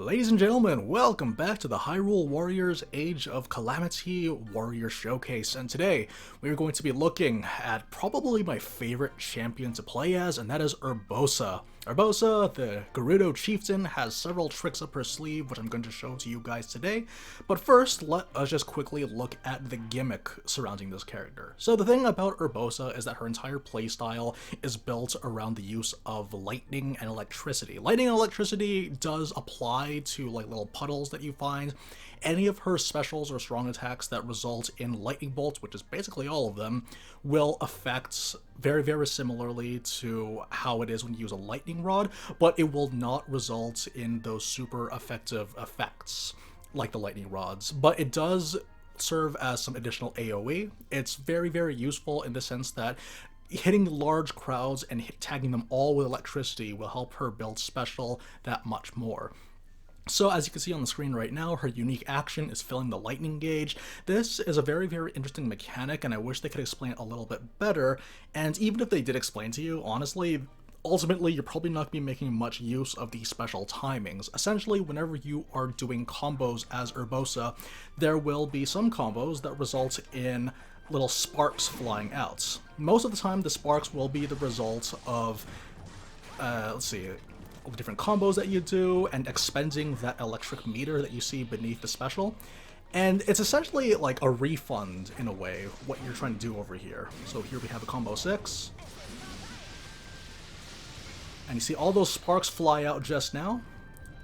Ladies and gentlemen, welcome back to the Hyrule Warriors Age of Calamity Warrior Showcase, and today we are going to be looking at probably my favorite champion to play as, and that is Urbosa. Urbosa, the Gerudo chieftain, has several tricks up her sleeve, which I'm going to show to you guys today. But first, let us just quickly look at the gimmick surrounding this character. So the thing about Urbosa is that her entire playstyle is built around the use of lightning and electricity. Lightning and electricity does apply to like little puddles that you find. Any of her specials or strong attacks that result in lightning bolts, which is basically all of them, will affect very similarly to how it is when you use a lightning rod, but it will not result in those super effective effects like the lightning rods. But it does serve as some additional AoE. It's very useful in the sense that hitting large crowds and tagging them all with electricity will help her build special that much more. So as you can see on the screen right now, her unique action is filling the lightning gauge. This is a very interesting mechanic, and I wish they could explain it a little bit better. And even if they did explain to you, honestly, ultimately you're probably not going to be making much use of these special timings. Essentially, whenever you are doing combos as Urbosa, there will be some combos that result in little sparks flying out. Most of the time, the sparks will be the result of, let's see, all the different combos that you do and expending that electric meter that you see beneath the special. And it's essentially like a refund, in a way, what you're trying to do over here. So here we have a combo 6. And you see all those sparks fly out just now.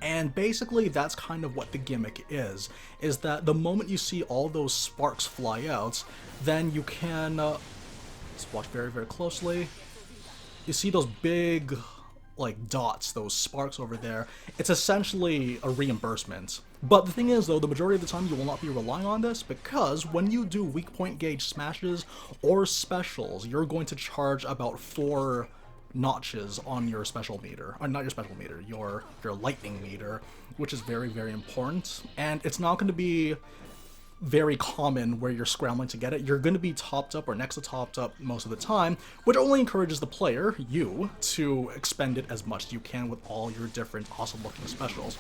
And basically that's kind of what the gimmick is that the moment you see all those sparks fly out, then you can, let's watch very closely. You see those big like dots, those sparks over there. It's essentially a reimbursement. But the thing is though, the majority of the time you will not be relying on this, because when you do weak point gauge smashes or specials, you're going to charge about 4 notches on your special meter, or not your special meter, your lightning meter, which is very important. And it's not going to be very common where you're scrambling to get it. You're going to be topped up or next to topped up most of the time, which only encourages the player, you, to expend it as much as you can with all your different awesome looking specials.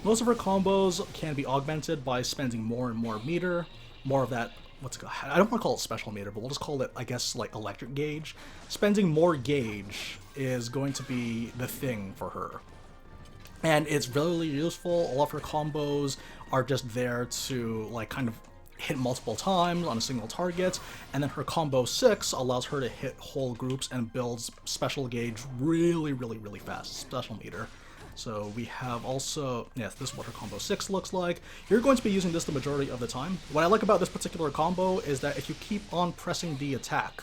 Most of her combos can be augmented by spending more and more meter, more of that, I don't want to call it special meter, but we'll just call it, I guess, like electric gauge. Spending more gauge is going to be the thing for her. And it's really useful. All of her combos are just there to like kind of hit multiple times on a single target, and then her combo 6 allows her to hit whole groups and builds special gauge really fast, special meter. So we have also, yes, this is what her combo 6 looks like. You're going to be using this the majority of the time. What I like about this particular combo is that if you keep on pressing the attack,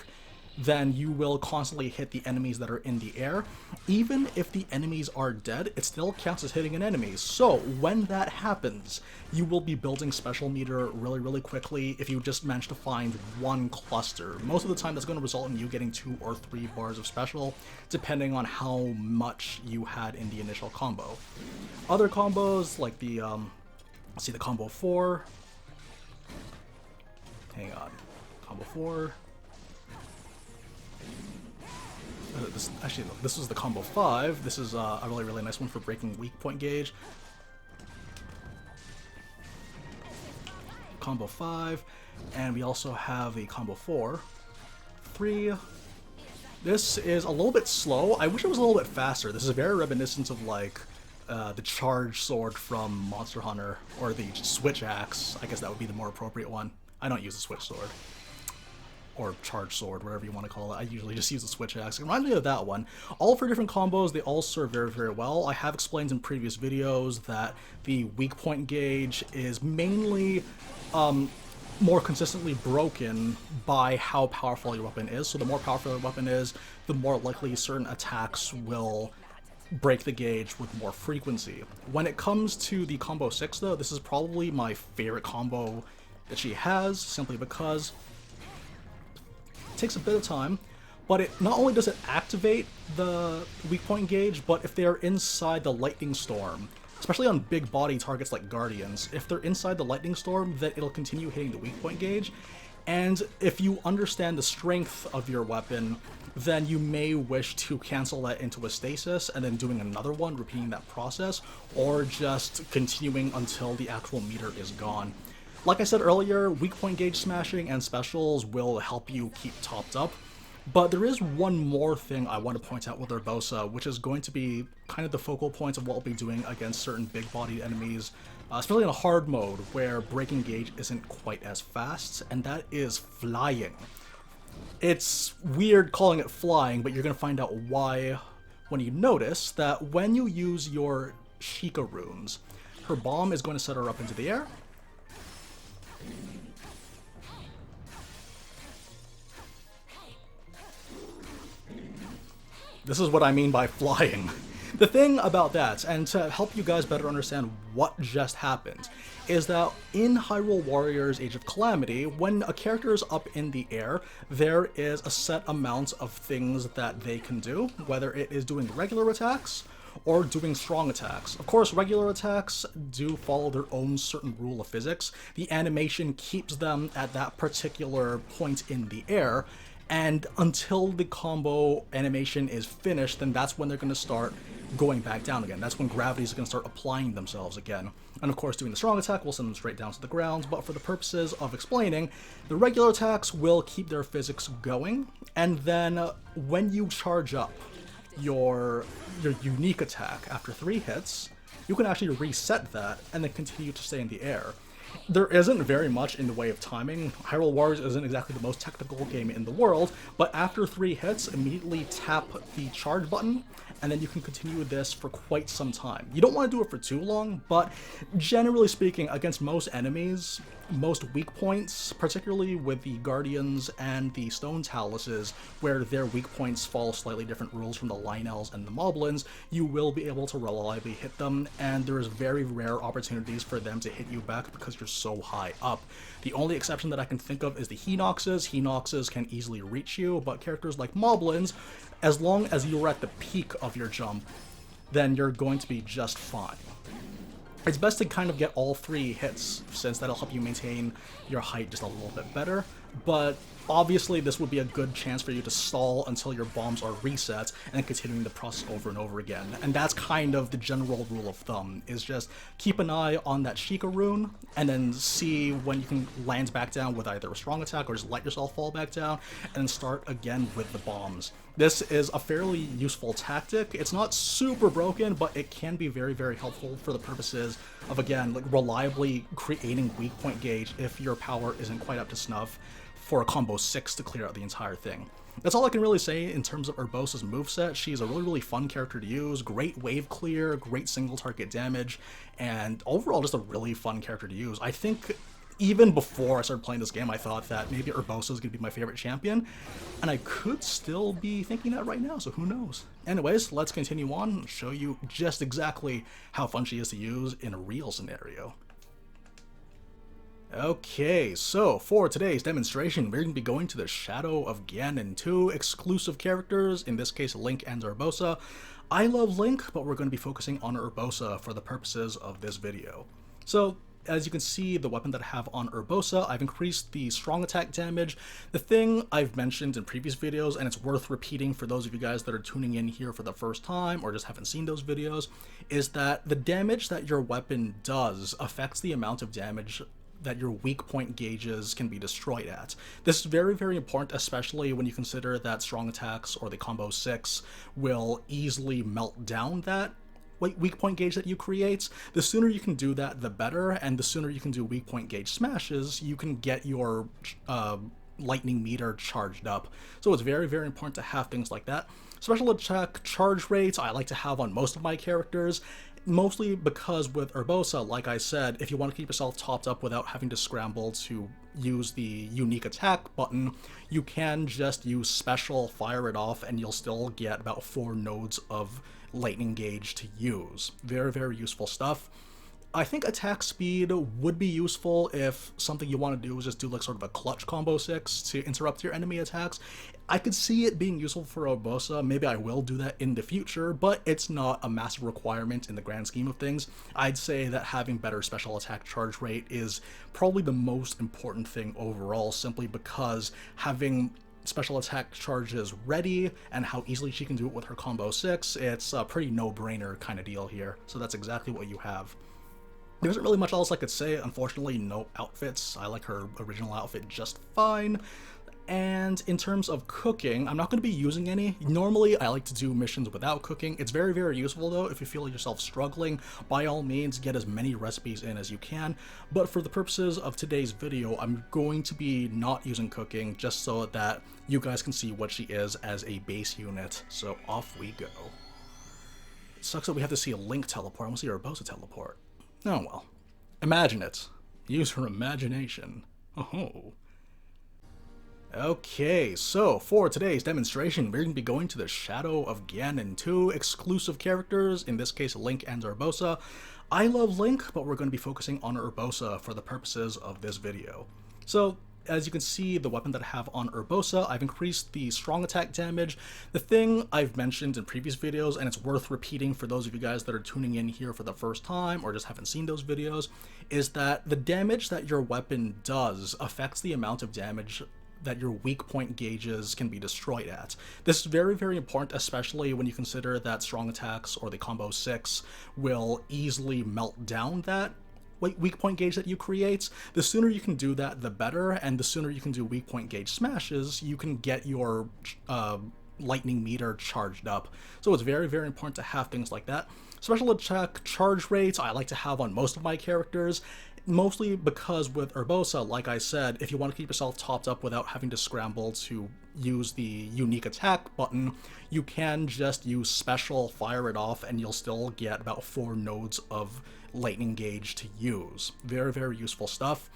then you will constantly hit the enemies that are in the air. Even if the enemies are dead, it still counts as hitting an enemy. So when that happens, you will be building special meter really quickly if you just manage to find one cluster. Most of the time that's going to result in you getting 2 or 3 bars of special, depending on how much you had in the initial combo. Other combos, like the, let's see, the combo 4. Hang on. Combo 4. This was the combo 5. This is a really nice one for breaking weak point gauge. Combo 5, and we also have a combo 4. 3. This is a little bit slow. I wish it was a little bit faster. This is very reminiscent of like the charge sword from Monster Hunter, or the switch axe. I guess that would be the more appropriate one. I don't use the switch sword, or charge sword, whatever you want to call it. I usually just use the switch axe. It reminds me of that one. All of her different combos, they all serve very well. I have explained in previous videos that the weak point gauge is mainly more consistently broken by how powerful your weapon is. So the more powerful your weapon is, the more likely certain attacks will break the gauge with more frequency. When it comes to the combo 6 though, this is probably my favorite combo that she has, simply because takes a bit of time, but it not only does it activate the weak point gauge, but if they are inside the lightning storm, especially on big body targets like guardians, if they're inside the lightning storm, then it'll continue hitting the weak point gauge. And if you understand the strength of your weapon, then you may wish to cancel that into a stasis and then doing another one, repeating that process, or just continuing until the actual meter is gone. Like I said earlier, weak point gauge smashing and specials will help you keep topped up, but there is one more thing I want to point out with Urbosa, which is going to be kind of the focal point of what we'll be doing against certain big-bodied enemies, especially in a hard mode where breaking gauge isn't quite as fast, and that is flying. It's weird calling it flying, but you're going to find out why when you notice that when you use your Sheikah runes, her bomb is going to set her up into the air. This is what I mean by flying. The thing about that, and to help you guys better understand what just happened, is that in Hyrule Warriors Age of Calamity, when a character is up in the air, there is a set amount of things that they can do, whether it is doing regular attacks or doing strong attacks. Of course, regular attacks do follow their own certain rule of physics. The animation keeps them at that particular point in the air, and until the combo animation is finished, then that's when they're going to start going back down again. That's when gravity is going to start applying themselves again. And of course, doing the strong attack will send them straight down to the ground, but for the purposes of explaining, the regular attacks will keep their physics going, and then when you charge up your unique attack after 3 hits, you can actually reset that and then continue to stay in the air. There isn't very much in the way of timing. Hyrule Warriors isn't exactly the most technical game in the world, but after 3 hits, immediately tap the charge button, and then you can continue this for quite some time. You don't want to do it for too long, but generally speaking, against most enemies, most weak points, particularly with the Guardians and the Stone Taluses, where their weak points follow slightly different rules from the Lionels and the Moblins, you will be able to reliably hit them, and there is very rare opportunities for them to hit you back because you're so high up. The only exception that I can think of is the Hinoxes. Hinoxes can easily reach you, but characters like Moblins, as long as you're at the peak of your jump, then you're going to be just fine. It's best to kind of get all 3 hits, since that'll help you maintain your height just a little bit better, but obviously this would be a good chance for you to stall until your bombs are reset and then continuing the process over and over again. And that's kind of the general rule of thumb, is just keep an eye on that Sheikah rune and then see when you can land back down with either a strong attack or just let yourself fall back down and start again with the bombs. This is a fairly useful tactic. It's not super broken, but it can be very, very helpful for the purposes of, again, like reliably creating weak point gauge if your power isn't quite up to snuff for a combo 6 to clear out the entire thing. That's all I can really say in terms of Urbosa's moveset. She's a really, really fun character to use, great wave clear, great single target damage, and overall just a really fun character to use. I think even before I started playing this game, I thought that maybe Urbosa is going to be my favorite champion, and I could still be thinking that right now, so who knows. Anyways, let's continue on and show you just exactly how fun she is to use in a real scenario. Okay, so for today's demonstration, we're going to be going to the Shadow of Ganon 2 exclusive characters, in this case Link and Urbosa. I love Link, but we're going to be focusing on Urbosa for the purposes of this video. So, as you can see, the weapon that I have on Urbosa, I've increased the strong attack damage. The thing I've mentioned in previous videos, and it's worth repeating for those of you guys that are tuning in here for the first time or just haven't seen those videos, is that the damage that your weapon does affects the amount of damage that your weak point gauges can be destroyed at. This is very, very important, especially when you consider that strong attacks or the combo 6 will easily melt down that weak point gauge that you create. The sooner you can do that, the better, and the sooner you can do weak point gauge smashes, you can get your lightning meter charged up. So it's very, very important to have things like that. Special attack charge rates I like to have on most of my characters, mostly because with Urbosa, like I said, if you want to keep yourself topped up without having to scramble to use the unique attack button, you can just use special, fire it off, and you'll still get about 4 nodes of lightning gauge to use. Very, very useful stuff. I think attack speed would be useful if something you want to do is just do like sort of a clutch combo 6 to interrupt your enemy attacks. I could see it being useful for Urbosa. Maybe I will do that in the future, but it's not a massive requirement in the grand scheme of things. I'd say that having better special attack charge rate is probably the most important thing overall, simply because having special attack charges ready and how easily she can do it with her combo 6, it's a pretty no-brainer kind of deal here. So that's exactly what you have. There isn't really much else I could say. Unfortunately, no outfits. I like her original outfit just fine. And in terms of cooking, I'm not going to be using any. Normally, I like to do missions without cooking. It's very, very useful, though. If you feel yourself struggling, by all means, get as many recipes in as you can. But for the purposes of today's video, I'm going to be not using cooking, just so that you guys can see what she is as a base unit. So off we go. It sucks that we have to see a Link teleport. I want to see Urbosa teleport. Oh well. Imagine it. Use her imagination. Oh. Okay, so for today's demonstration, we're going to be going to the Shadow of Ganon, 2 exclusive characters, in this case Link and Urbosa. I love Link, but we're going to be focusing on Urbosa for the purposes of this video. So, as you can see, the weapon that I have on Urbosa, I've increased the strong attack damage. The thing I've mentioned in previous videos, and it's worth repeating for those of you guys that are tuning in here for the first time or just haven't seen those videos, is that the damage that your weapon does affects the amount of damage that your weak point gauges can be destroyed at. This is very, very important, especially when you consider that strong attacks or the combo 6 will easily melt down that weak point gauge that you create. The sooner you can do that, the better, and the sooner you can do weak point gauge smashes, you can get your lightning meter charged up. So it's very, very important to have things like that. Special attack charge rates I like to have on most of my characters, mostly because with Urbosa, like I said, if you want to keep yourself topped up without having to scramble to use the unique attack button, you can just use special, fire it off, and you'll still get about 4 nodes of lightning gauge to use. Very, very useful stuff.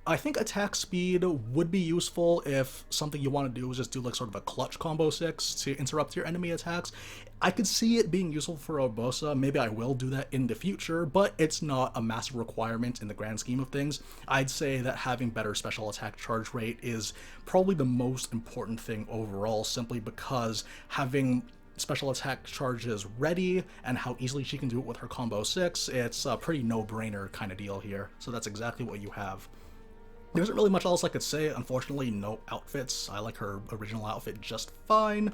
I think attack speed would be useful if something you want to do is just do like sort of a clutch combo 6 to interrupt your enemy attacks. I could see it being useful for Urbosa. Maybe I will do that in the future, but it's not a massive requirement in the grand scheme of things. I'd say that having better special attack charge rate is probably the most important thing overall, simply because having special attack charges ready and how easily she can do it with her combo 6, it's a pretty no-brainer kind of deal here. So that's exactly what you have. There isn't really much else I could say. Unfortunately, no outfits. I like her original outfit just fine.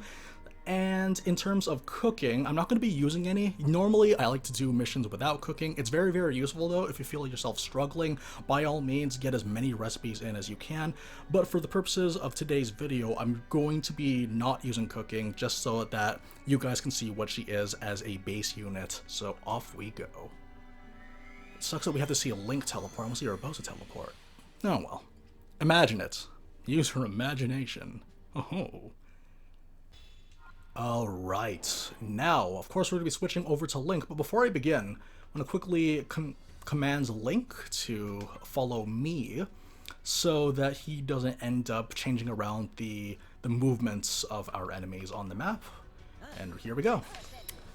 And in terms of cooking, I'm not going to be using any. Normally, I like to do missions without cooking. It's very, very useful, though. If you feel yourself struggling, by all means, get as many recipes in as you can. But for the purposes of today's video, I'm going to be not using cooking, just so that you guys can see what she is as a base unit. So off we go. It sucks that we have to see a Link teleport. I want to see Urbosa teleport. Oh well. Imagine it. Use her imagination. Oh. Alright, now, of course we're going to be switching over to Link, but before I begin, I'm going to quickly command Link to follow me, so that he doesn't end up changing around the movements of our enemies on the map. And here we go.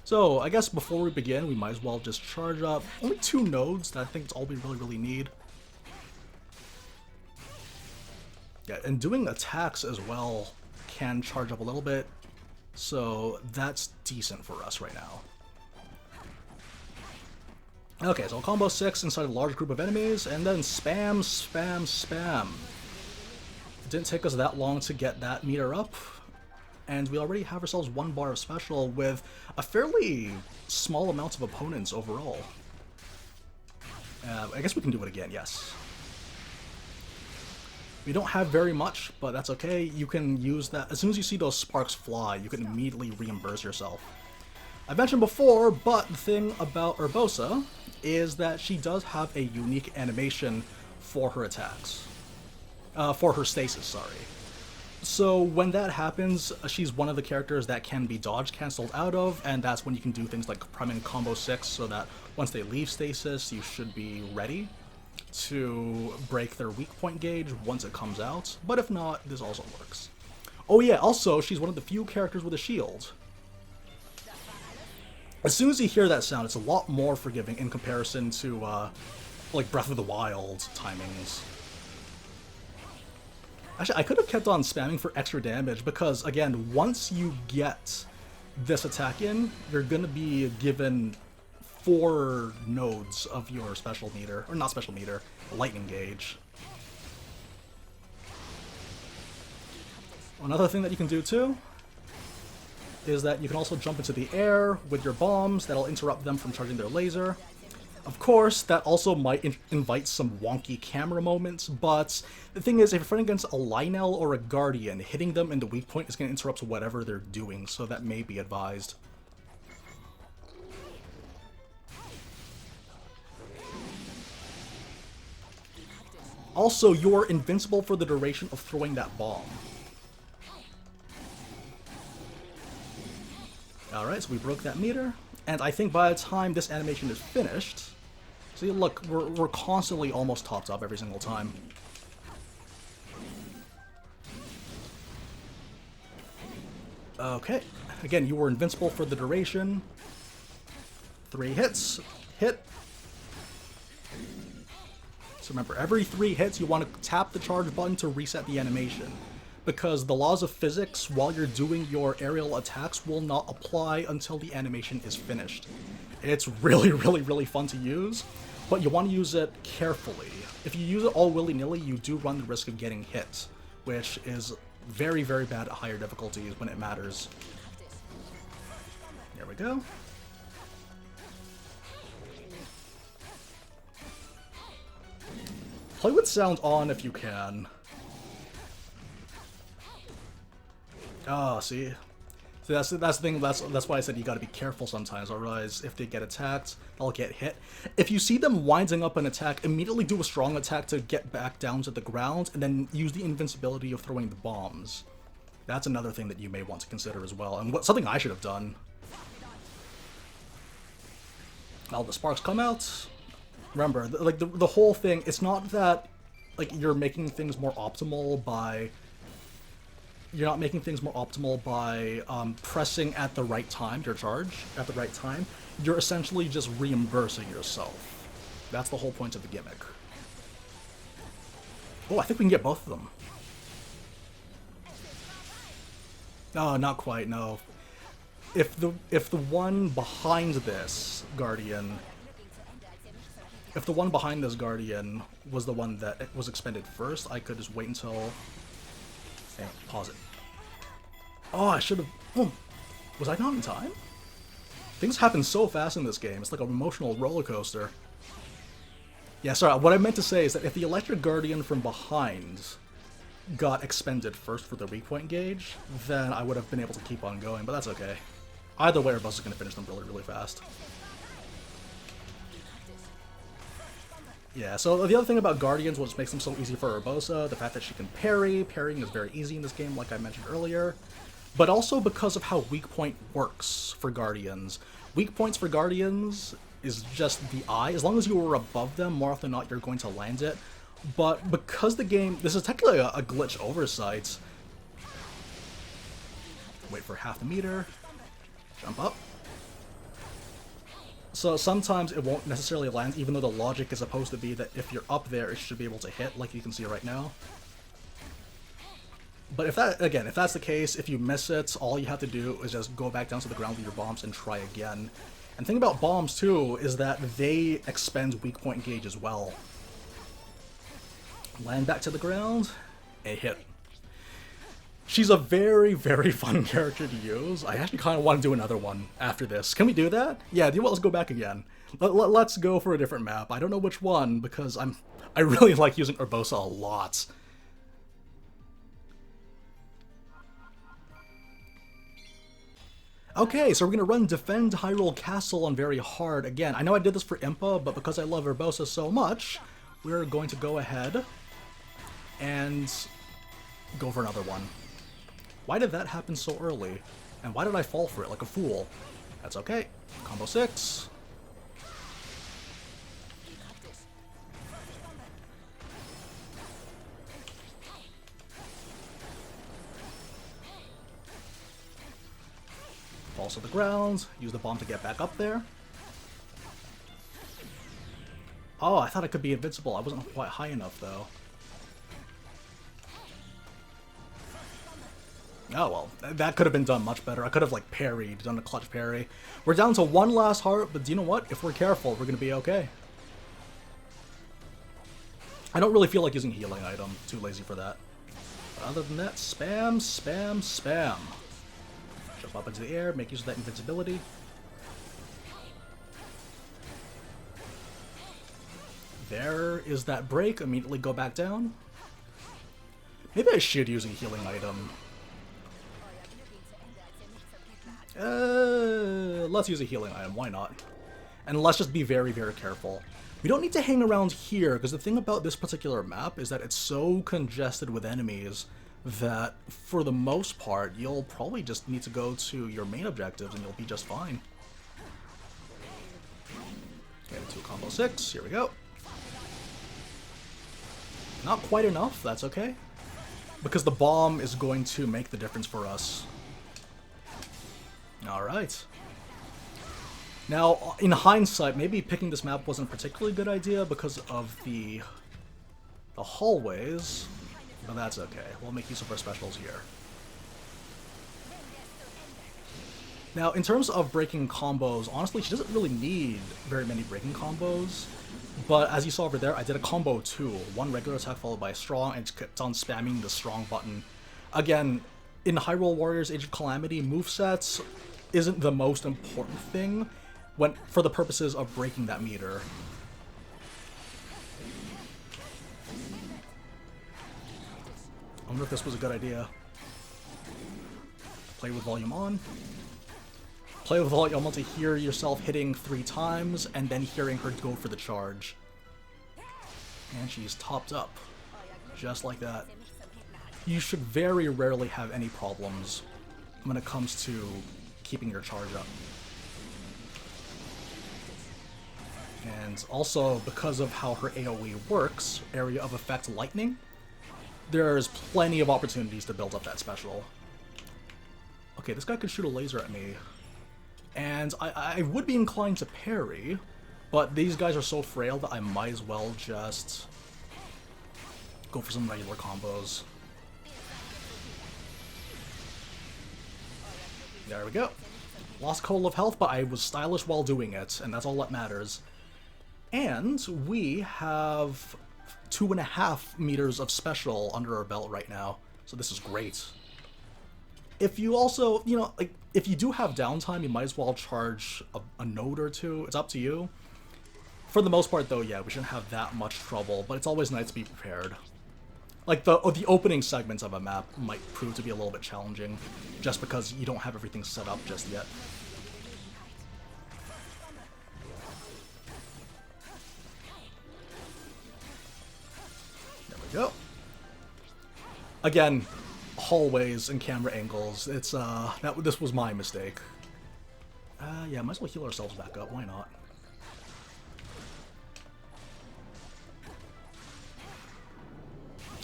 So, I guess before we begin, we might as well just charge up only 2 nodes. That I think it's all we really need. Yeah, and doing attacks as well can charge up a little bit. So that's decent for us right now. Okay, so combo 6 inside a large group of enemies, and then spam, spam, spam. It didn't take us that long to get that meter up, and we already have ourselves 1 bar of special with a fairly small amount of opponents overall. I guess we can do it again, yes. We don't have very much, but that's okay. You can use that. As soon as you see those sparks fly, you can immediately reimburse yourself. I mentioned before, but the thing about Urbosa is that she does have a unique animation for her attacks. For her stasis, sorry. So when that happens, she's one of the characters that can be dodge cancelled out of, and that's when you can do things like priming combo 6 so that once they leave stasis, you should be ready to break their weak point gauge once it comes out, but if not, this also works. Oh yeah, also, she's one of the few characters with a shield. As soon as you hear that sound, it's a lot more forgiving in comparison to, like, Breath of the Wild timings. Actually, I could have kept on spamming for extra damage because, again, once you get this attack in, you're going to be given 4 nodes of your special meter, or not special meter, lightning gauge. Another thing that you can do too is that you can also jump into the air with your bombs. That'll interrupt them from charging their laser. Of course, that also might invite some wonky camera moments, but the thing is, if you're fighting against a Lionel or a Guardian, hitting them in the weak point is going to interrupt whatever they're doing, so that may be advised. Also, you're invincible for the duration of throwing that bomb. Alright, so we broke that meter, and I think by the time this animation is finished... See, look, we're constantly almost topped up every single time. Okay, again, you were invincible for the duration. 3 hits, hit. So remember, every 3 hits you want to tap the charge button to reset the animation. Because the laws of physics, while you're doing your aerial attacks, will not apply until the animation is finished. It's really, really, really fun to use, but you want to use it carefully. If you use it all willy-nilly, you do run the risk of getting hit, which is very, very bad at higher difficulties when it matters. There we go. Play with sound on if you can. Oh, see? So that's the thing, that's why I said you gotta be careful sometimes, otherwise if they get attacked, they'll get hit. If you see them winding up an attack, immediately do a strong attack to get back down to the ground, and then use the invincibility of throwing the bombs. That's another thing that you may want to consider as well, and something I should have done. Now the sparks come out. Remember, like the whole thing, it's not that like you're making things more optimal by... You're not making things more optimal by pressing at the right time, your charge, at the right time. You're essentially just reimbursing yourself. That's the whole point of the gimmick. Oh, I think we can get both of them. No, not quite, no. If the one behind this Guardian... If the one behind this Guardian was the one that was expended first, I could just wait until... Hey, pause it. Oh, I should have... Oh, was I not in time? Things happen so fast in this game. It's like an emotional roller coaster. Yeah, sorry, what I meant to say is that if the Electric Guardian from behind got expended first for the weak point gauge, then I would have been able to keep on going, but that's okay. Either way, Urbosa is going to finish them really, really fast. Yeah, so the other thing about Guardians, which makes them so easy for Urbosa, the fact that she can parry. Parrying is very easy in this game, like I mentioned earlier. But also because of how weak point works for Guardians. Weak points for Guardians is just the eye. As long as you were above them, more often than not, you're going to land it. But because the game... This is technically a glitch oversight. Wait for half the meter. Jump up. So sometimes it won't necessarily land, even though the logic is supposed to be that if you're up there, it should be able to hit, like you can see right now. But if that, again, if that's the case, if you miss it, all you have to do is just go back down to the ground with your bombs and try again. And the thing about bombs, too, is that they expend weak point gauge as well. Land back to the ground, a hit. She's a very, very fun character to use. I actually kind of want to do another one after this. Can we do that? Yeah, let's go back again. Let's go for a different map. I don't know which one, because I really like using Urbosa a lot. Okay, so we're going to run Defend Hyrule Castle on very hard again. I know I did this for Impa, but because I love Urbosa so much, we're going to go ahead and go for another one. Why did that happen so early? And why did I fall for it like a fool? That's okay. Combo 6. falls to the ground. Use the bomb to get back up there. Oh, I thought I could be invincible. I wasn't quite high enough, though. Oh, well, that could have been done much better. I could have, like, parried, done a clutch parry. We're down to one last heart, but do you know what? If we're careful, we're going to be okay. I don't really feel like using a healing item. Too lazy for that. But other than that, spam, spam, spam. Jump up into the air, make use of that invincibility. There is that break. Immediately go back down. Maybe I should use a healing item. Let's use a healing item. Why not? And let's just be very, very careful. We don't need to hang around here, because the thing about this particular map is that it's so congested with enemies that, for the most part, you'll probably just need to go to your main objectives and you'll be just fine. Get into a combo 6. Here we go. Not quite enough. That's okay. Because the bomb is going to make the difference for us. Alright. Now, in hindsight, maybe picking this map wasn't a particularly good idea because of the hallways, but that's okay. We'll make use of our specials here. Now, in terms of breaking combos, honestly, she doesn't really need very many breaking combos, but as you saw over there, I did a combo 2. One regular attack followed by a strong, and just kept on spamming the strong button. Again, in Hyrule Warriors Age of Calamity, movesets isn't the most important thing for the purposes of breaking that meter. I wonder if this was a good idea. Play with volume on. Play with volume on to hear yourself hitting 3 times, and then hearing her go for the charge. And she's topped up. Just like that. You should very rarely have any problems when it comes to keeping your charge up. And also, because of how her AoE works, Area of Effect Lightning, there's plenty of opportunities to build up that special. Okay, this guy could shoot a laser at me. And I would be inclined to parry, but these guys are so frail that I might as well just go for some regular combos. There we go. Lost a couple of health, but I was stylish while doing it, and that's all that matters. And we have 2.5 meters of special under our belt right now, so this is great. If you also, you know, like, if you do have downtime, you might as well charge a node or two. It's up to you. For the most part, though, yeah, we shouldn't have that much trouble, but it's always nice to be prepared. Like, the opening segments of a map might prove to be a little bit challenging, just because you don't have everything set up just yet. There we go. Again, hallways and camera angles, it's, this was my mistake. Yeah, might as well heal ourselves back up, why not?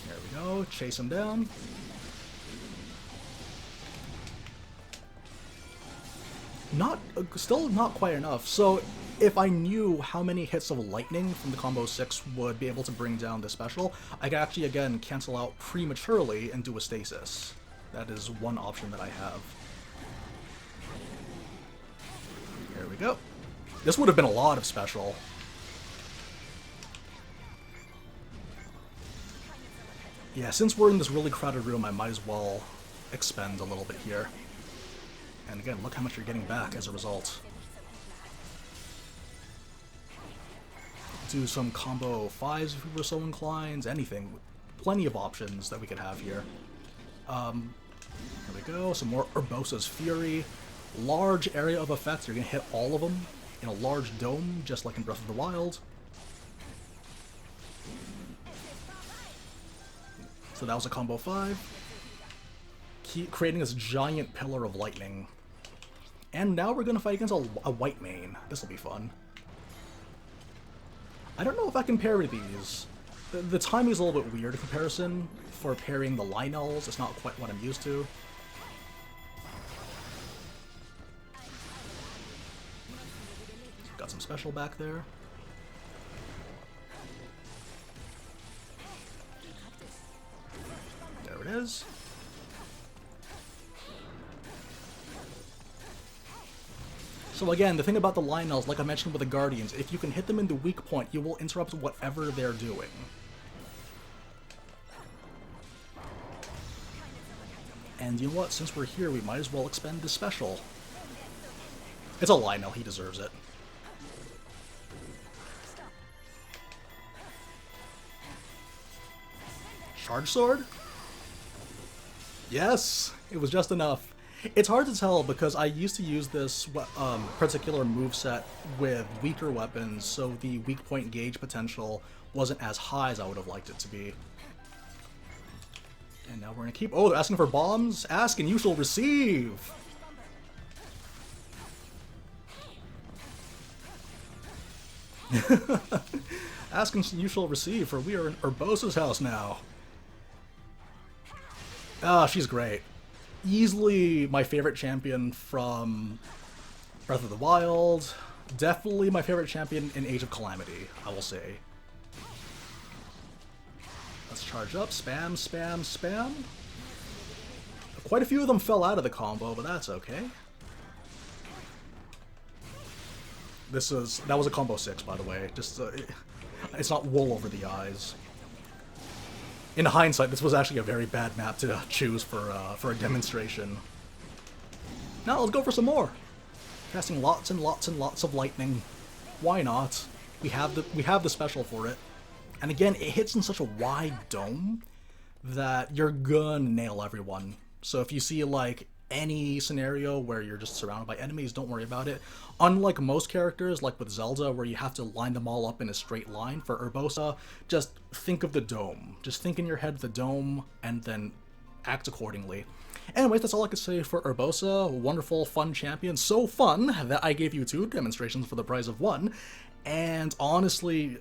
There we go, chase him down. Still not quite enough. So if I knew how many hits of lightning from the combo 6 would be able to bring down the special, I could actually, again, cancel out prematurely and do a stasis. That is one option that I have. There we go. This would have been a lot of special. Yeah, since we're in this really crowded room, I might as well expend a little bit here. And again, look how much you're getting back as a result. Do some combo 5s if we were so inclined, anything. Plenty of options that we could have here. Here we go, some more Urbosa's Fury. Large area of effects, you're going to hit all of them in a large dome, just like in Breath of the Wild. So that was a combo 5. Keep creating this giant pillar of lightning. And now we're going to fight against a white main. This will be fun. I don't know if I can parry these. The timing is a little bit weird in comparison for parrying the Lionels. It's not quite what I'm used to. special back there. There it is. So again, the thing about the Lionels, like I mentioned with the Guardians, if you can hit them in the weak point, you will interrupt whatever they're doing. And you know what? Since we're here, we might as well expend the special. It's a Lionel, he deserves it. Charge Sword? Yes! It was just enough. It's hard to tell because I used to use this particular moveset with weaker weapons, so the weak point gauge potential wasn't as high as I would have liked it to be. And now we're gonna keep... Oh, they're asking for bombs? Ask and you shall receive! Ask and you shall receive, for we are in Urbosa's house now. Ah, she's great. Easily my favorite champion from Breath of the Wild. Definitely my favorite champion in Age of Calamity, I will say. Let's charge up. Spam, spam, spam. Quite a few of them fell out of the combo, but that's okay. That was a combo 6, by the way. Just it's not wool over the eyes. In hindsight, this was actually a very bad map to choose for a demonstration. Now let's go for some more. Casting lots and lots and lots of lightning. Why not? We have the special for it. And again, it hits in such a wide dome that you're gonna nail everyone. So if you see like any scenario where you're just surrounded by enemies, don't worry about it. Unlike most characters, like with Zelda, where you have to line them all up in a straight line, for Urbosa, just think of the dome. Just think in your head the dome, and then act accordingly. Anyways, that's all I could say for Urbosa. Wonderful, fun champion. So fun that I gave you 2 demonstrations for the price of 1. And honestly,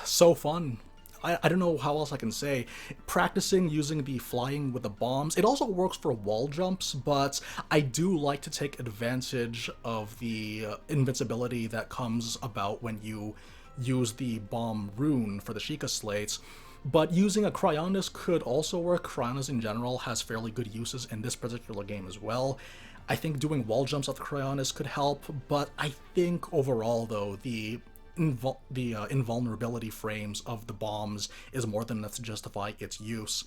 so fun. I don't know how else I can say. Practicing using the flying with the bombs, it also works for wall jumps, but I do like to take advantage of the invincibility that comes about when you use the bomb rune for the Sheikah slates. But using a Cryonis could also work. Cryonis in general has fairly good uses in this particular game as well. I think doing wall jumps with Cryonis could help, but I think overall though, the invulnerability frames of the bombs is more than enough to justify its use.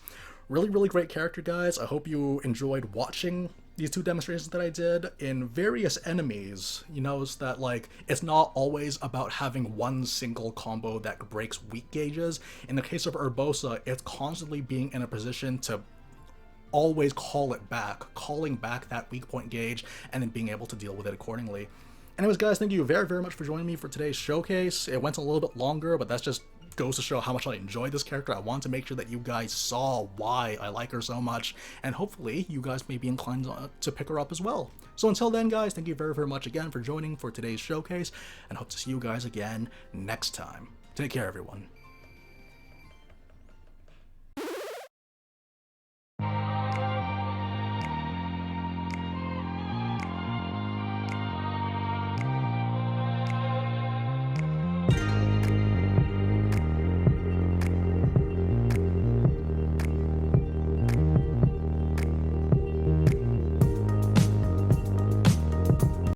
Really, really great character, guys. I hope you enjoyed watching these 2 demonstrations that I did in various enemies. You notice that, like, it's not always about having one single combo that breaks weak gauges. In the case of Urbosa, it's constantly being in a position to always call it back, calling back that weak point gauge, and then being able to deal with it accordingly. Anyways, guys, thank you very, very much for joining me for today's showcase. It went a little bit longer, but that just goes to show how much I enjoyed this character. I want to make sure that you guys saw why I like her so much, and hopefully you guys may be inclined to pick her up as well. So until then, guys, thank you very, very much again for joining for today's showcase, and hope to see you guys again next time. Take care, everyone.